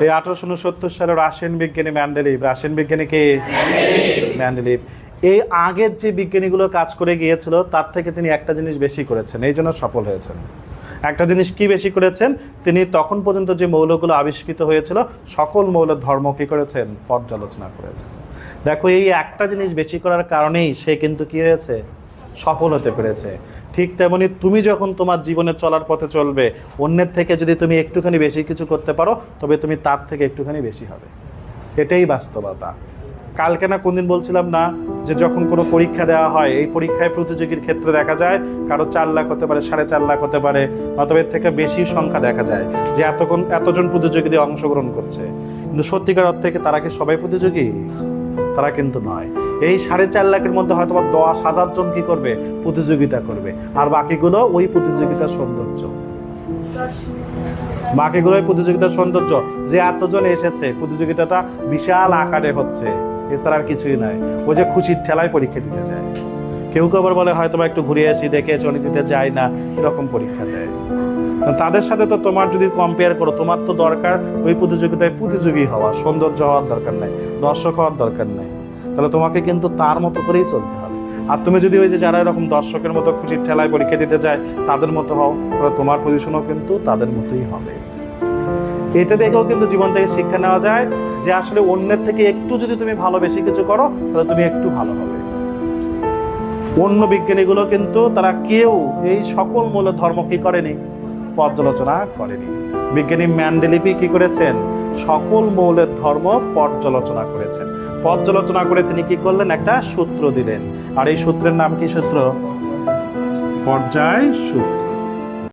এই 1869 সালের রাশিয়ান বিজ্ঞানী মেন্ডেলিভ। রাশিয়ান বিজ্ঞানী কে? মেন্ডেলিভ। এই আগের যে বিজ্ঞানীগুলো কাজ করে গিয়েছিল তার থেকে তিনি একটা জিনিস বেশি করেছেন, এই জন্য সফল হয়েছেন। একটা জিনিস কি বেশি করেছেন? তিনি তখন পর্যন্ত যে মৌলগুলো আবিষ্কৃত হয়েছিল সকল মৌলের ধর্ম কি করেছেন? পর্যালোচনা করেছেন। দেখো, এই একটা জিনিস বেশি করার কারণেই সে কিন্তু কি হয়েছে? সফল হতে পেরেছে। ঠিক তেমনি তুমি যখন তোমার জীবনে চলার পথে চলবে, অন্যের থেকে যদি তুমি একটুখানি বেশি কিছু করতে পারো, তবে তুমি তার থেকে একটুখানি বেশি হবে। এটাই বাস্তবতা। কালকে না কোনদিন বলছিলাম না যে যখন কোনো পরীক্ষা দেওয়া হয়, এই পরীক্ষায় প্রতিযোগীর ক্ষেত্রে দেখা যায় কারো 4 লাখ হতে পারে, 4.5 লাখ হতে পারে, অথবা এর থেকে বেশি সংখ্যা দেখা যায় যে এতজন প্রতিযোগী অংশগ্রহণ করছে। কিন্তু সত্যিকার অর্থে তারা কি সবাই প্রতিযোগী? তারা কিন্তু নয়। এই 4.5 লাখের মধ্যে হয়তো 10,000 জন কি করবে? প্রতিযোগিতা করবে। আর বাকিগুলো ওই প্রতিযোগিতার সৌন্দর্য, বাকিগুলোই প্রতিযোগিতার সৌন্দর্য যে এতজন এসেছে, প্রতিযোগিতাটা বিশাল আকারে হচ্ছে, এছাড়া আর কিছুই নয়। ওই যে খুশির ঠেলায় পরীক্ষা দিতে যায়। কেউ কেউ আবার বলে হয়তো একটু ঘুরে আসি, দেখে এসে অনেক দিতে যায় না, এরকম পরীক্ষা দেয়। তাদের সাথে তো তোমার যদি কম্পেয়ার করো, তোমার তো দরকার ওই প্রতিযোগিতায় প্রতিযোগী হওয়া, সৌন্দর্য হওয়ার দরকার নাই, দর্শক হওয়ার দরকার নাই। তাহলে তোমাকে কিন্তু তার মতো করেই চলতে হবে। আর তুমি যদি ওই যে যারা এরকম দর্শকের মতো খুশির ঠেলায় পরীক্ষা দিতে যায় তাদের মতো হও, তাহলে তোমার পজিশনও কিন্তু তাদের মতোই হবে। এটা দেখেও কিন্তু জীবন থেকে শিক্ষা নেওয়া যায় যে আসলে অন্যের থেকে একটু যদি তুমি ভালো বেশি কিছু করো, তাহলে তুমি একটু ভালো হবে। অন্য বিজ্ঞানীগুলো কিন্তু তারা কেউ এই সকল মৌলের ধর্ম কি করেনি? পর্যালোচনা করেনি। বিজ্ঞানী মেন্ডেলিভ কি করেছেন? সকল মৌলের ধর্ম পর্যালোচনা করেছেন। পর্যালোচনা করে তিনি কি করলেন? একটা সূত্র দিলেন। আর এই সূত্রের নাম কি সূত্র? পর্যায় সূত্র।